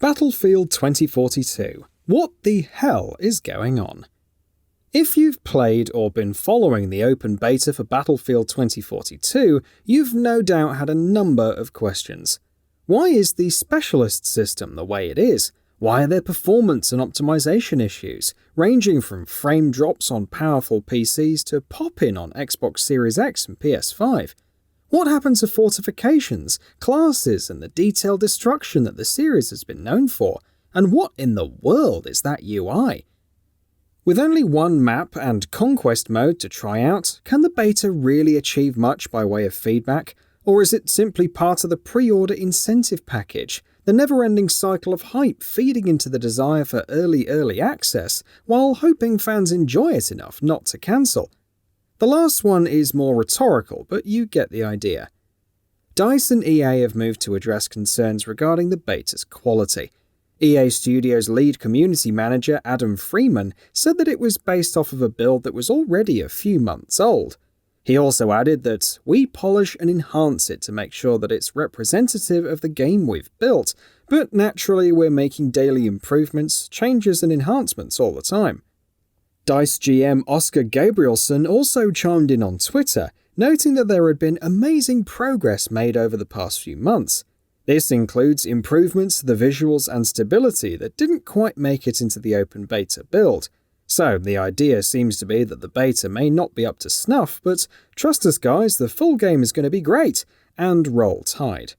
Battlefield 2042. What the hell is going on? If you've played or been following the open beta for Battlefield 2042, you've no doubt had a number of questions. Why is the specialist system the way it is? Why are there performance and optimization issues, ranging from frame drops on powerful PCs to pop-in on Xbox Series X and PS5? What happened to fortifications, classes, and the detailed destruction that the series has been known for? And what in the world is that UI? With only one map and Conquest mode to try out, can the beta really achieve much by way of feedback? Or is it simply part of the pre-order incentive package, the never-ending cycle of hype feeding into the desire for early access, while hoping fans enjoy it enough not to cancel? The last one is more rhetorical, but you get the idea. DICE and EA have moved to address concerns regarding the beta's quality. EA Studios' lead community manager Adam Freeman said that it was based off of a build that was already a few months old. He also added that, "We polish and enhance it to make sure that it's representative of the game we've built, but naturally we're making daily improvements, changes and enhancements all the time." DICE GM Oscar Gabrielson also chimed in on Twitter, noting that there had been amazing progress made over the past few months. This includes improvements to the visuals and stability that didn't quite make it into the open beta build. So the idea seems to be that the beta may not be up to snuff, but trust us guys, the full game is going to be great, and roll tide.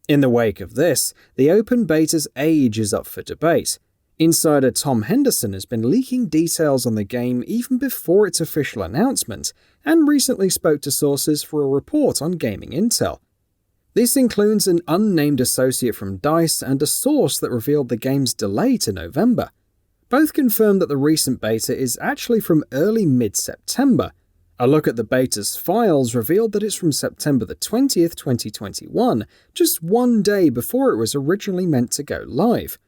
In the wake of this, the open beta's age is up for debate. Insider Tom Henderson has been leaking details on the game even before its official announcement, and recently spoke to sources for a report on Gaming Intel. This includes an unnamed associate from DICE and a source that revealed the game's delay to November. Both confirmed that the recent beta is actually from early mid-September. A look at the beta's files revealed that it's from September the 20th, 2021, just one day before it was originally meant to go live.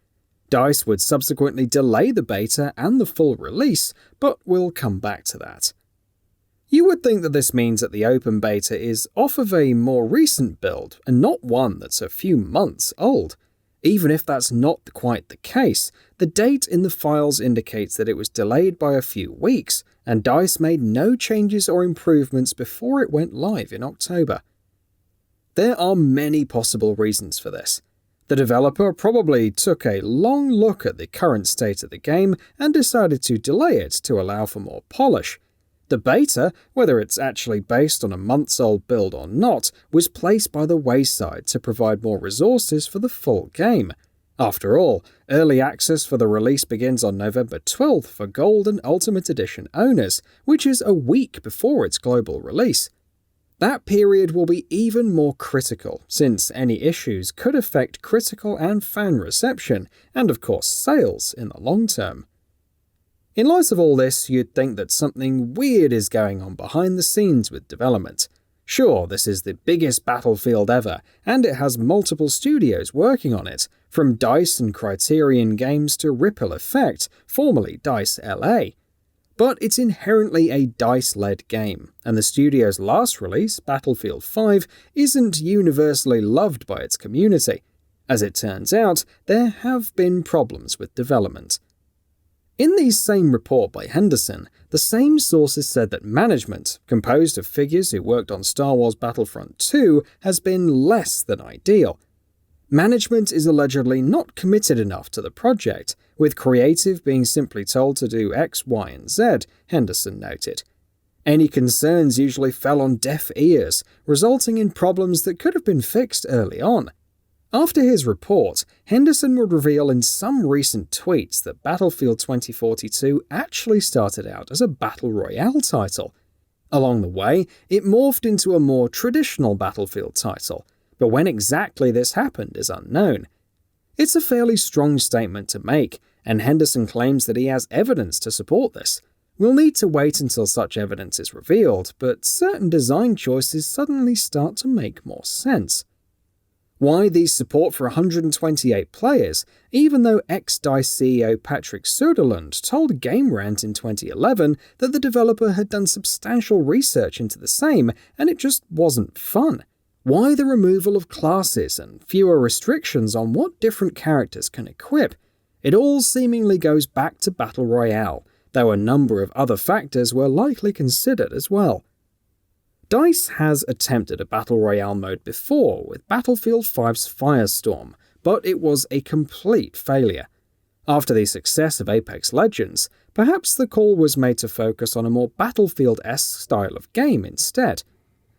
DICE would subsequently delay the beta and the full release, but we'll come back to that. You would think that this means that the open beta is off of a more recent build, and not one that's a few months old. Even if that's not quite the case, the date in the files indicates that it was delayed by a few weeks, and DICE made no changes or improvements before it went live in October. There are many possible reasons for this. The developer probably took a long look at the current state of the game and decided to delay it to allow for more polish. The beta, whether it's actually based on a months-old build or not, was placed by the wayside to provide more resources for the full game. After all, early access for the release begins on November 12th for Gold and Ultimate Edition owners, which is a week before its global release. That period will be even more critical, since any issues could affect critical and fan reception, and of course sales in the long term. In light of all this, you'd think that something weird is going on behind the scenes with development. Sure, this is the biggest Battlefield ever, and it has multiple studios working on it, from DICE and Criterion Games to Ripple Effect, formerly DICE LA. But it's inherently a DICE-led game, and the studio's last release, Battlefield 5, isn't universally loved by its community. As it turns out, there have been problems with development. In the same report by Henderson, the same sources said that management, composed of figures who worked on Star Wars Battlefront 2, has been less than ideal. Management is allegedly not committed enough to the project, with creative being simply told to do X, Y, and Z, Henderson noted. Any concerns usually fell on deaf ears, resulting in problems that could have been fixed early on. After his report, Henderson would reveal in some recent tweets that Battlefield 2042 actually started out as a Battle Royale title. Along the way, it morphed into a more traditional Battlefield title, but when exactly this happened is unknown. It's a fairly strong statement to make, and Henderson claims that he has evidence to support this. We'll need to wait until such evidence is revealed, but certain design choices suddenly start to make more sense. Why the support for 128 players, even though ex-DICE CEO Patrick Söderlund told Game Rant in 2011 that the developer had done substantial research into the same and it just wasn't fun? Why the removal of classes and fewer restrictions on what different characters can equip? It all seemingly goes back to Battle Royale, though a number of other factors were likely considered as well. DICE has attempted a Battle Royale mode before with Battlefield 5's Firestorm, but it was a complete failure. After the success of Apex Legends, perhaps the call was made to focus on a more Battlefield-esque style of game instead.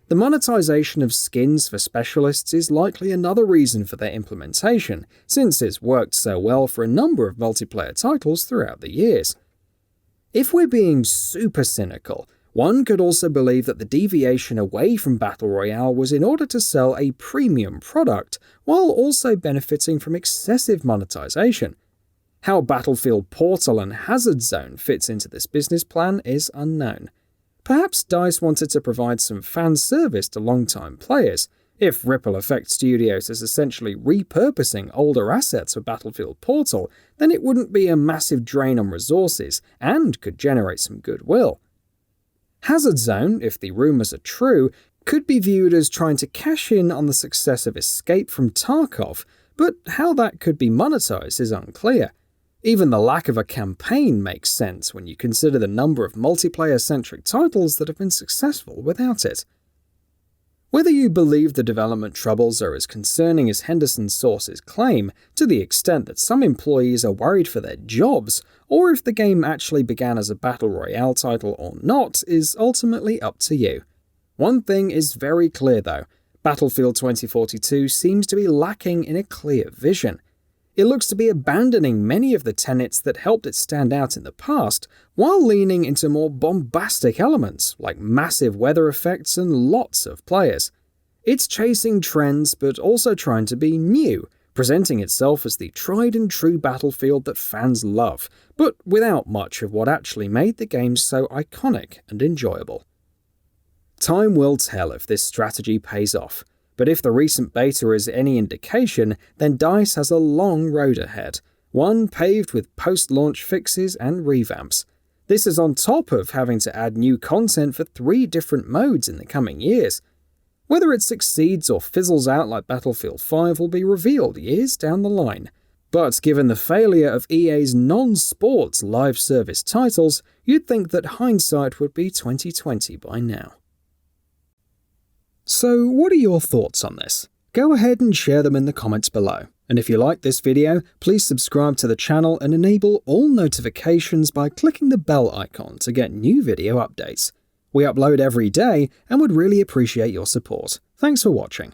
The monetization of skins for specialists is likely another reason for their implementation, since it's worked so well for a number of multiplayer titles throughout the years. If we're being super cynical, one could also believe that the deviation away from Battle Royale was in order to sell a premium product, while also benefiting from excessive monetization. How Battlefield Portal and Hazard Zone fits into this business plan is unknown. Perhaps DICE wanted to provide some fan service to long-time players. If Ripple Effect Studios is essentially repurposing older assets for Battlefield Portal, then it wouldn't be a massive drain on resources and could generate some goodwill. Hazard Zone, if the rumors are true, could be viewed as trying to cash in on the success of Escape from Tarkov, but how that could be monetized is unclear. Even the lack of a campaign makes sense when you consider the number of multiplayer-centric titles that have been successful without it. Whether you believe the development troubles are as concerning as Henderson's sources claim, to the extent that some employees are worried for their jobs, or if the game actually began as a Battle Royale title or not, is ultimately up to you. One thing is very clear though, Battlefield 2042 seems to be lacking in a clear vision. It looks to be abandoning many of the tenets that helped it stand out in the past, while leaning into more bombastic elements, like massive weather effects and lots of players. It's chasing trends, but also trying to be new, presenting itself as the tried-and-true Battlefield that fans love, but without much of what actually made the game so iconic and enjoyable. Time will tell if this strategy pays off. But if the recent beta is any indication, then DICE has a long road ahead, one paved with post-launch fixes and revamps. This is on top of having to add new content for 3 different modes in the coming years. Whether it succeeds or fizzles out like Battlefield 5 will be revealed years down the line. But given the failure of EA's non-sports live service titles, you'd think that hindsight would be 2020 by now. So what are your thoughts on this? Go ahead and share them in the comments below. And if you like this video, please subscribe to the channel and enable all notifications by clicking the bell icon to get new video updates. We upload every day and would really appreciate your support. Thanks for watching.